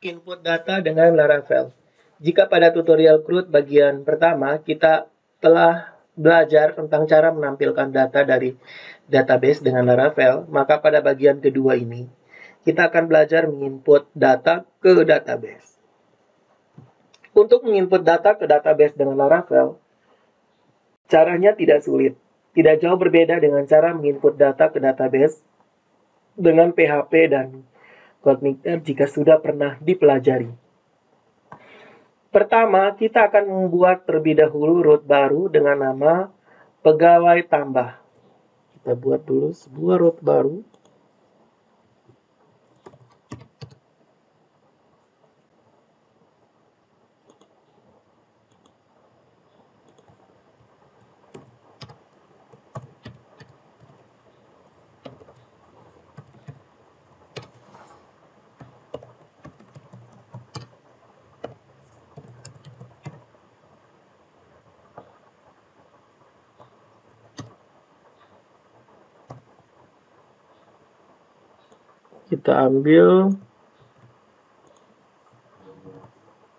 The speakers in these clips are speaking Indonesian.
Input data dengan Laravel. Jika pada tutorial CRUD bagian pertama kita telah belajar tentang cara menampilkan data dari database dengan Laravel, maka pada bagian kedua ini kita akan belajar menginput data ke database. Untuk menginput data ke database dengan Laravel, caranya tidak sulit. Tidak jauh berbeda dengan cara menginput data ke database dengan PHP dan CodeMignter jika sudah pernah dipelajari. Pertama, kita akan membuat terlebih dahulu root baru dengan nama pegawai tambah. Kita buat dulu sebuah root baru. Kita ambil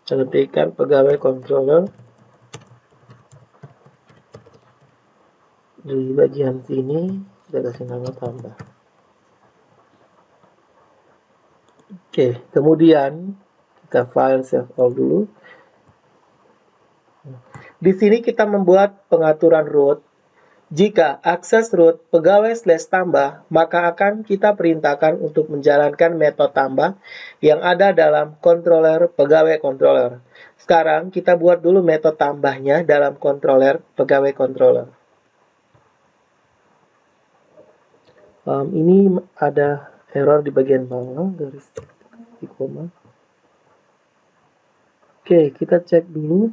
ketikkan pegawai controller di bagian sini, kita kasih nama tambah. Oke, kemudian kita file save all dulu. Di sini kita membuat pengaturan root. Jika akses root pegawai /tambah, maka akan kita perintahkan untuk menjalankan metode tambah yang ada dalam controller pegawai controller. Sekarang kita buat dulu metode tambahnya dalam controller pegawai controller. Ini ada error di bagian bawah, garis di koma. Oke, kita cek dulu.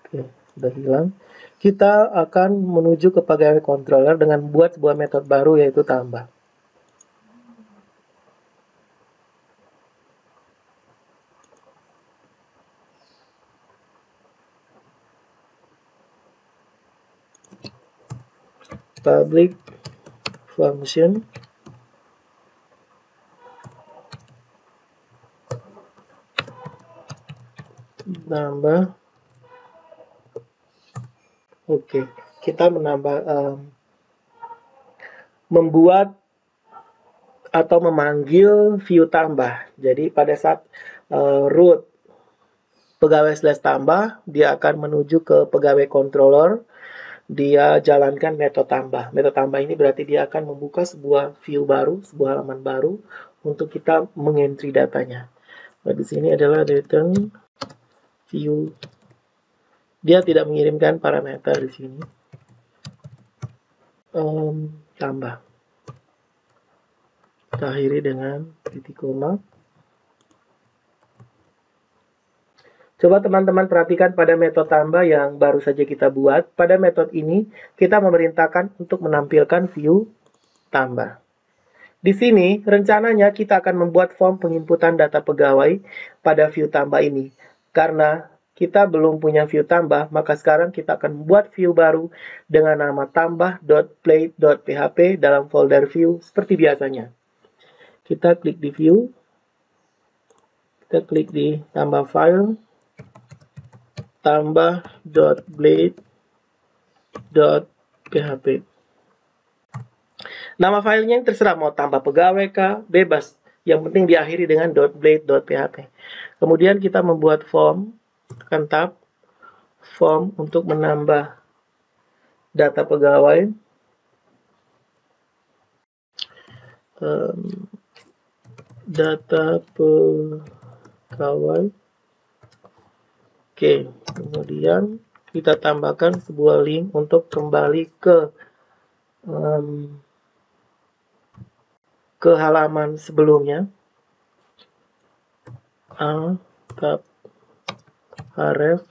Oke, sudah hilang. Kita akan menuju ke pegawai controller dengan buat sebuah metode baru yaitu tambah. Public function nambah. Oke, kita membuat atau memanggil view tambah. Jadi pada saat root pegawai /tambah, dia akan menuju ke pegawai controller. Dia jalankan metode tambah. Metode tambah ini berarti dia akan membuka sebuah view baru, sebuah halaman baru untuk kita mengentry datanya. Nah, di sini adalah return view. Dia tidak mengirimkan parameter di sini. Tambah. Kita akhiri dengan titik koma. Coba teman-teman perhatikan pada metode tambah yang baru saja kita buat. Pada metode ini, kita memerintahkan untuk menampilkan view tambah. Di sini, rencananya kita akan membuat form penginputan data pegawai pada view tambah ini. Karena kita belum punya view tambah, maka sekarang kita akan membuat view baru dengan nama tambah.plate.php dalam folder view seperti biasanya. Kita klik di view, kita klik di tambah file, tambah.blade.php. Nama filenya yang terserah, mau tambah pegawai kah, bebas. Yang penting diakhiri dengan .blade.php. Kemudian kita membuat form, tekan tab, form untuk menambah data pegawai. Data pegawai. Oke, kemudian kita tambahkan sebuah link untuk kembali ke halaman sebelumnya. Tab href.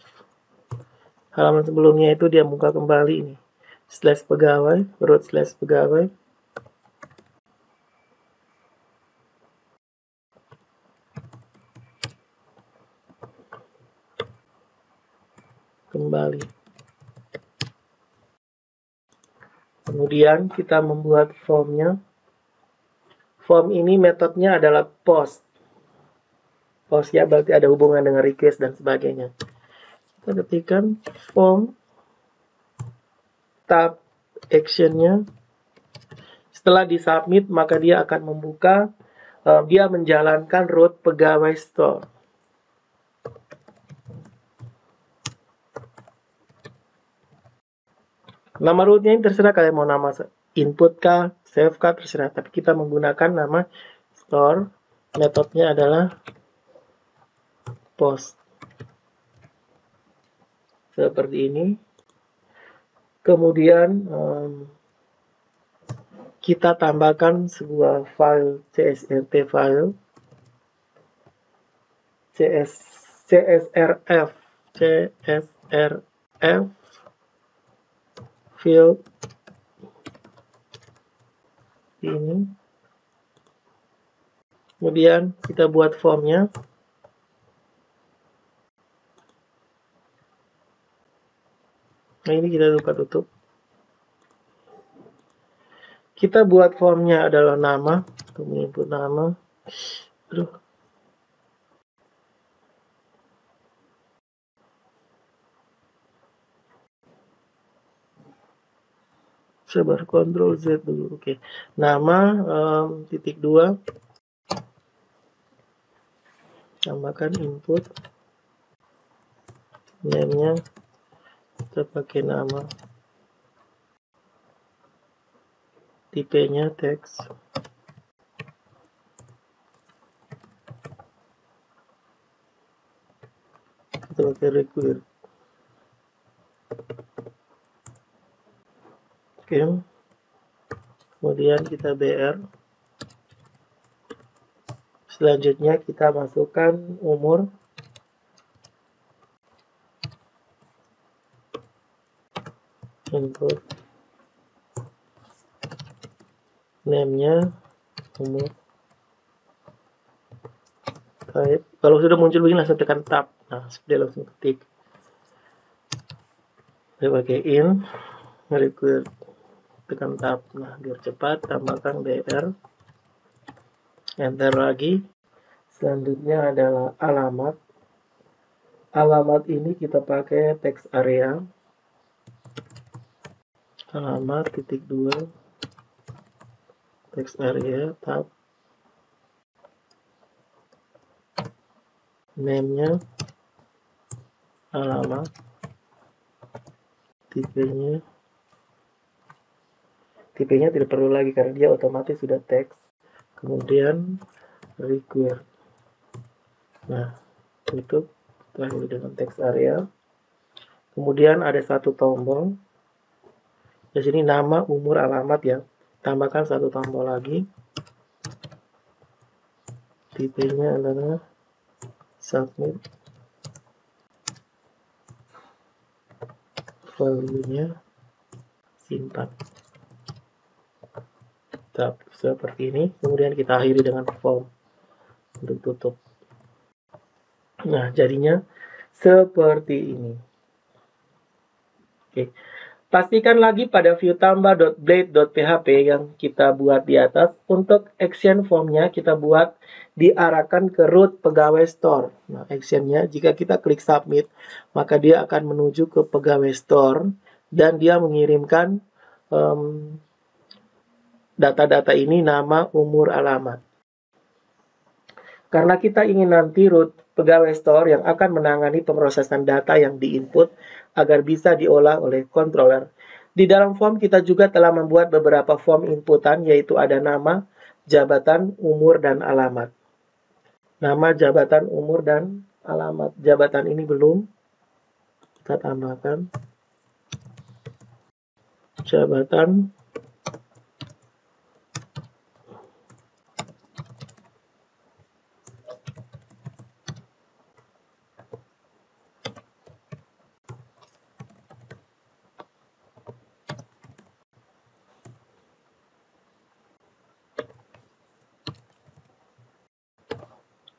Halaman sebelumnya itu dia buka kembali ini. /pegawai, root /pegawai. Kembali. Kemudian kita membuat formnya. Form ini metodenya adalah post. Post ya berarti ada hubungan dengan request dan sebagainya. Kita ketikkan form tab actionnya. Setelah disubmit maka dia akan membuka, dia menjalankan root pegawai store. Nama rootnya ini terserah kalian mau nama input kah, save kah, terserah. Tapi kita menggunakan nama store. Metodenya adalah post. Seperti ini. Kemudian kita tambahkan sebuah file CSRT file CSRF field ini. Kemudian kita buat formnya. Nah ini kita buka tutup. Kita buat formnya adalah nama, untuk input nama. Aduh. Sabar, Ctrl Z dulu. Oke. Nama titik 2. Tambahkan input. Name-nya kita pakai nama. Tipenya teks. Kita pakai require. Oke. Kemudian kita BR. Selanjutnya kita masukkan umur. Input. Name-nya umur. Type. Kalau sudah muncul begini langsung tekan tab. Nah, dia langsung ketik. Saya pakai in. Require. Tekan tab. Nah, biar cepat tambahkan BR. Enter lagi. Selanjutnya adalah alamat. Alamat ini kita pakai text area. Alamat titik 2. Text area tab. Name-nya alamat. Tipenya tidak perlu lagi karena dia otomatis sudah teks. Kemudian require. Nah, tutup terakhir dengan text area. Kemudian ada satu tombol. Di sini nama, umur, alamat ya. Tambahkan satu tombol lagi. Tipenya adalah submit. Value-nya simpan. Seperti ini. Kemudian kita akhiri dengan form untuk tutup. Nah, jadinya seperti ini. Oke. Pastikan lagi pada view tambah.blade.php yang kita buat di atas. Untuk action formnya kita buat diarahkan ke root pegawai store. Nah, actionnya jika kita klik submit, maka dia akan menuju ke pegawai store dan dia mengirimkan data-data ini, nama, umur, alamat. Karena kita ingin nanti root pegawai store yang akan menangani pemrosesan data yang diinput agar bisa diolah oleh controller. Di dalam form kita juga telah membuat beberapa form inputan, yaitu ada nama, jabatan, umur, dan alamat. Nama, jabatan, umur, dan alamat. Jabatan ini belum. Kita tambahkan. Jabatan.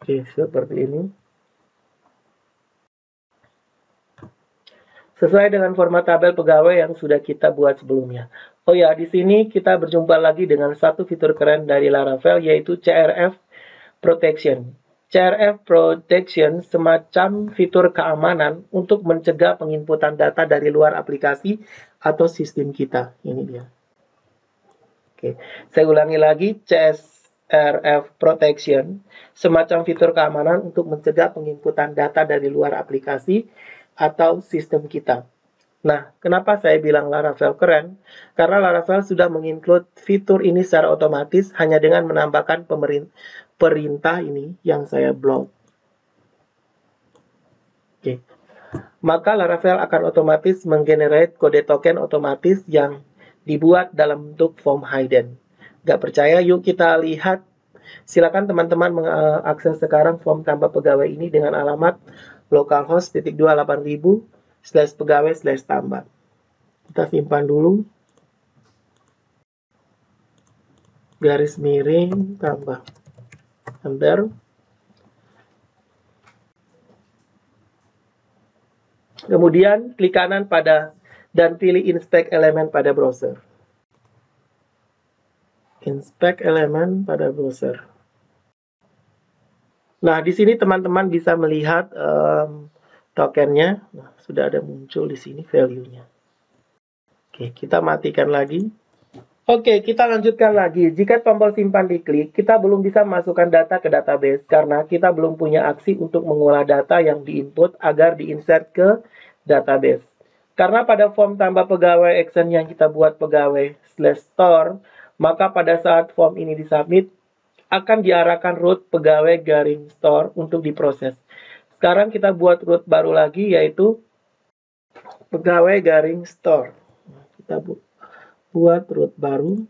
Oke, seperti ini. Sesuai dengan format tabel pegawai yang sudah kita buat sebelumnya. Oh ya, di sini kita berjumpa lagi dengan satu fitur keren dari Laravel, yaitu CRF Protection. CRF Protection semacam fitur keamanan untuk mencegah penginputan data dari luar aplikasi atau sistem kita. Ini dia. Oke, saya ulangi lagi, CRF Protection semacam fitur keamanan untuk mencegah penginputan data dari luar aplikasi atau sistem kita. Nah, kenapa saya bilang Laravel keren? Karena Laravel sudah menginclude fitur ini secara otomatis hanya dengan menambahkan perintah ini yang saya blok. Oke. Maka Laravel akan otomatis menggenerate kode token otomatis yang dibuat dalam bentuk form hidden. Gak percaya? Yuk kita lihat. Silakan teman-teman mengakses sekarang form tambah pegawai ini dengan alamat localhost /pegawai/tambah. Kita simpan dulu. Garis miring tambah. Enter. Kemudian klik kanan dan pilih inspect elemen pada browser. Inspect elemen pada browser. Nah, di sini teman-teman bisa melihat tokennya. Nah, sudah ada muncul di sini value-nya. Oke, kita matikan lagi. Oke, kita lanjutkan lagi. Jika tombol simpan diklik, kita belum bisa masukkan data ke database karena kita belum punya aksi untuk mengolah data yang diinput agar diinsert ke database. Karena pada form tambah pegawai action yang kita buat pegawai/store, maka pada saat form ini disubmit, akan diarahkan root pegawai garing store untuk diproses. Sekarang kita buat root baru lagi, yaitu pegawai garing store. Kita buat root baru.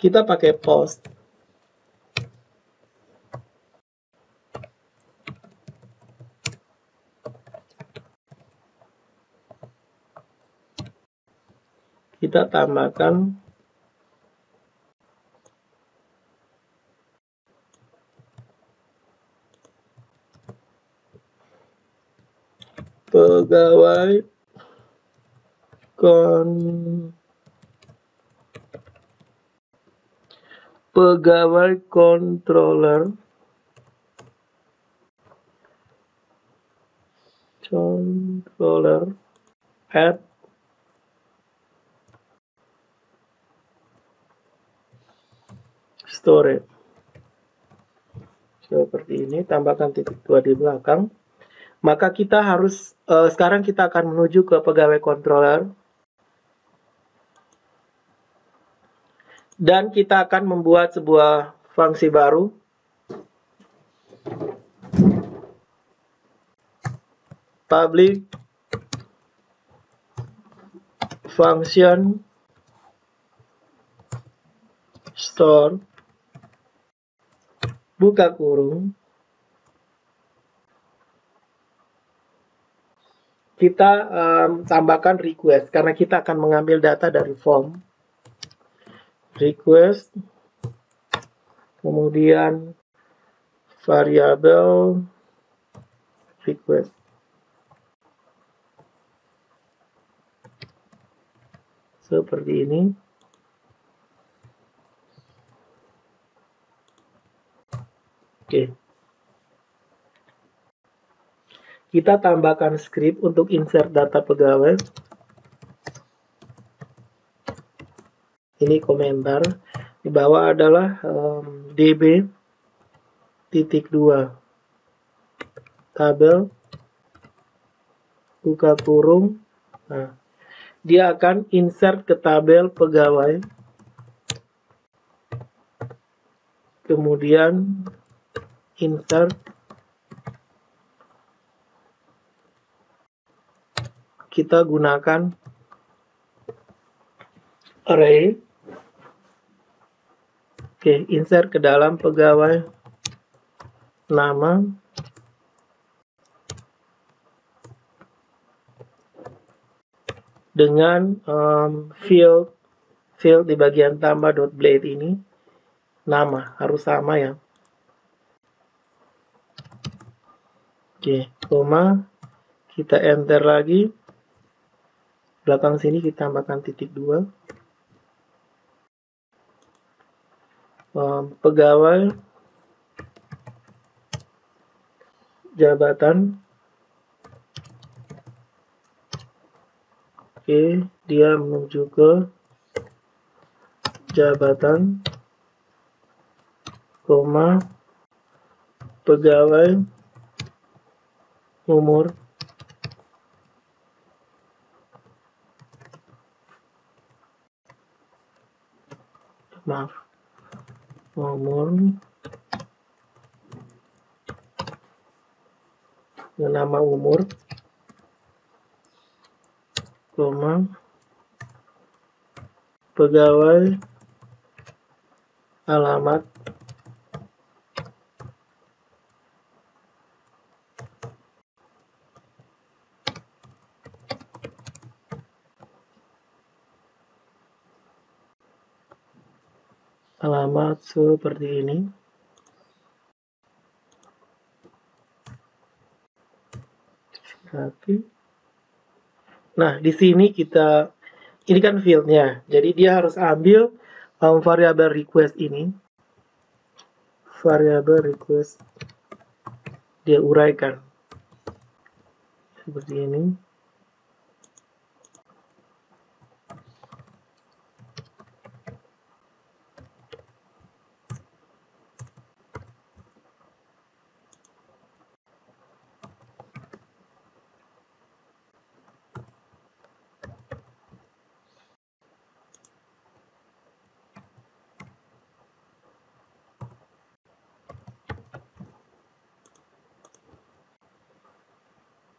Kita pakai post. Kita tambahkan pegawai controller add storage. Seperti ini, tambahkan titik 2 di belakang. Maka kita harus, sekarang kita akan menuju ke pegawai controller. Dan kita akan membuat sebuah fungsi baru. Public function store buka kurung. Kita tambahkan request karena kita akan mengambil data dari form. Request, kemudian variabel request. Seperti ini. Oke. Kita tambahkan script untuk insert data pegawai. Ini komentar. Di bawah adalah db.2 tabel buka kurung. Nah, dia akan insert ke tabel pegawai. Kemudian insert. Kita gunakan array. Oke, insert ke dalam pegawai nama. Dengan field di bagian tambah .blade ini nama harus sama ya. Oke, koma, kita enter lagi. Belakang sini kita tambahkan titik 2. Pegawai jabatan. Oke, dia menuju ke jabatan, koma, pegawai umur nama umur, koma, pegawai alamat, seperti ini. Nah, di sini ini kan fieldnya, jadi dia harus ambil variabel request ini, variabel request, dia uraikan seperti ini.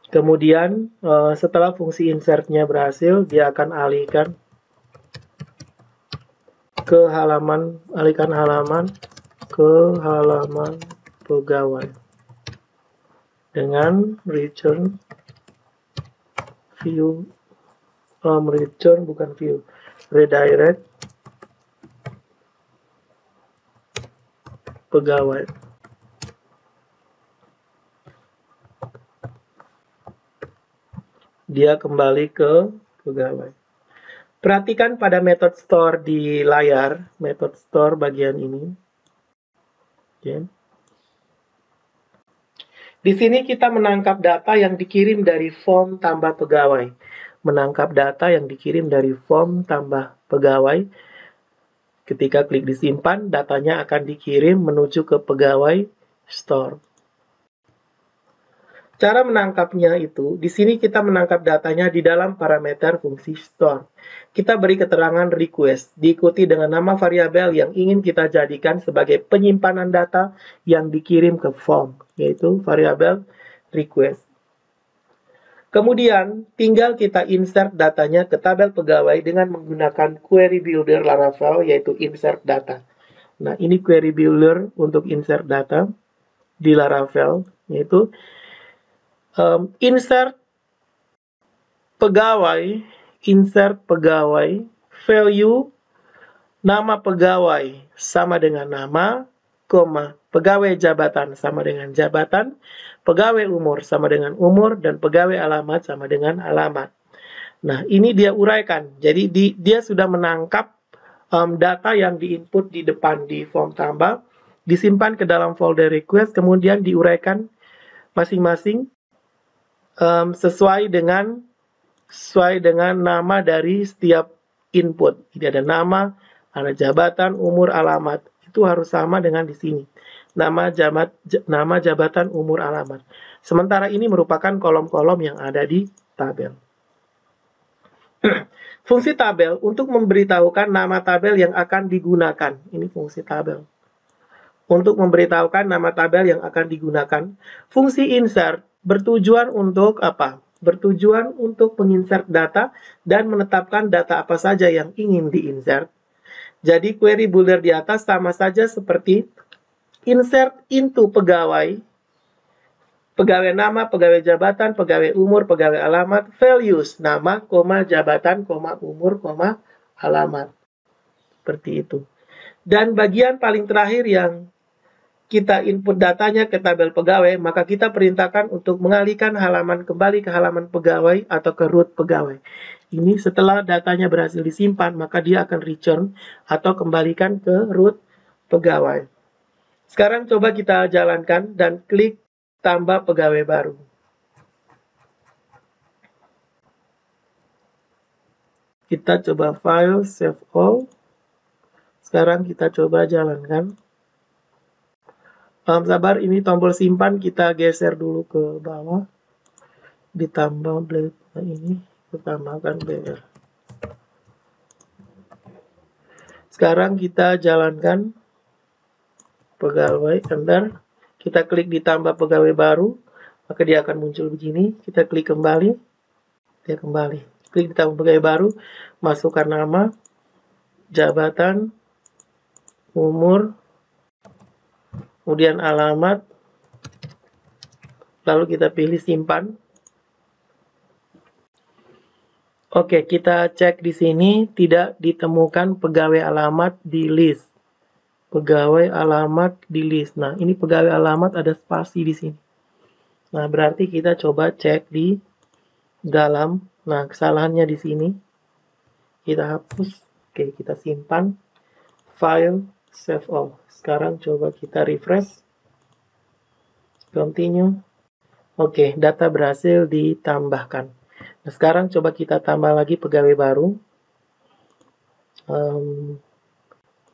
Kemudian setelah fungsi insertnya berhasil, dia akan alihkan halaman pegawai dengan return redirect pegawai. Dia kembali ke pegawai. Perhatikan pada method store di layar, method store bagian ini. Oke. Di sini kita menangkap data yang dikirim dari form tambah pegawai. Menangkap data yang dikirim dari form tambah pegawai. Ketika klik disimpan, datanya akan dikirim menuju ke pegawai store. Cara menangkapnya itu, di sini kita menangkap datanya di dalam parameter fungsi store. Kita beri keterangan request, diikuti dengan nama variabel yang ingin kita jadikan sebagai penyimpanan data yang dikirim ke form, yaitu variabel request. Kemudian, tinggal kita insert datanya ke tabel pegawai dengan menggunakan query builder Laravel, yaitu insert data. Nah, ini query builder untuk insert data di Laravel, yaitu insert pegawai, value, nama pegawai sama dengan nama, koma, pegawai jabatan sama dengan jabatan, pegawai umur sama dengan umur, dan pegawai alamat sama dengan alamat. Nah, ini dia uraikan. Jadi dia sudah menangkap data yang diinput di depan di form tambah, disimpan ke dalam folder request, kemudian diuraikan masing-masing sesuai dengan nama dari setiap input. Jadi ada nama, ada jabatan, umur, alamat. Itu harus sama dengan di sini. Nama, jabatan, umur, alamat. Sementara ini merupakan kolom-kolom yang ada di tabel. Fungsi tabel untuk memberitahukan nama tabel yang akan digunakan. Ini fungsi tabel. Untuk memberitahukan nama tabel yang akan digunakan. Fungsi insert bertujuan untuk apa? Bertujuan untuk menginsert data dan menetapkan data apa saja yang ingin diinsert. Jadi query builder di atas sama saja seperti insert into pegawai, pegawai nama, pegawai jabatan, pegawai umur, pegawai alamat, values, nama, koma, jabatan, koma, umur, koma, alamat. Seperti itu. Dan bagian paling terakhir yang kita input datanya ke tabel pegawai, maka kita perintahkan untuk mengalihkan halaman kembali ke halaman pegawai atau ke root pegawai. Ini setelah datanya berhasil disimpan, maka dia akan return atau kembalikan ke root pegawai. Sekarang coba kita jalankan dan klik tambah pegawai baru. Kita coba file, save all. Sekarang kita coba jalankan. Sabar, ini tombol simpan kita geser dulu ke bawah. Ditambah blade ini, ditambahkan BR. Sekarang kita jalankan pegawai, enter. Kita klik ditambah pegawai baru, maka dia akan muncul begini. Kita klik kembali, dia kembali. Klik ditambah pegawai baru, masukkan nama, jabatan, umur, kemudian alamat, lalu kita pilih simpan. Oke, kita cek di sini tidak ditemukan pegawai alamat di list. Pegawai alamat di list. Nah, ini pegawai alamat ada spasi di sini. Nah, berarti kita coba cek di dalam. Nah, kesalahannya di sini. Kita hapus. Oke, kita simpan. File, save all. Sekarang coba kita refresh. Continue. Oke, data berhasil ditambahkan. Nah, sekarang coba kita tambah lagi pegawai baru.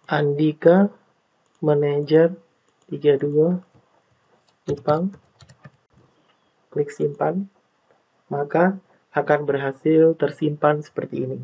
Andika, manajer 32, Kupang. Klik simpan. Maka akan berhasil tersimpan seperti ini.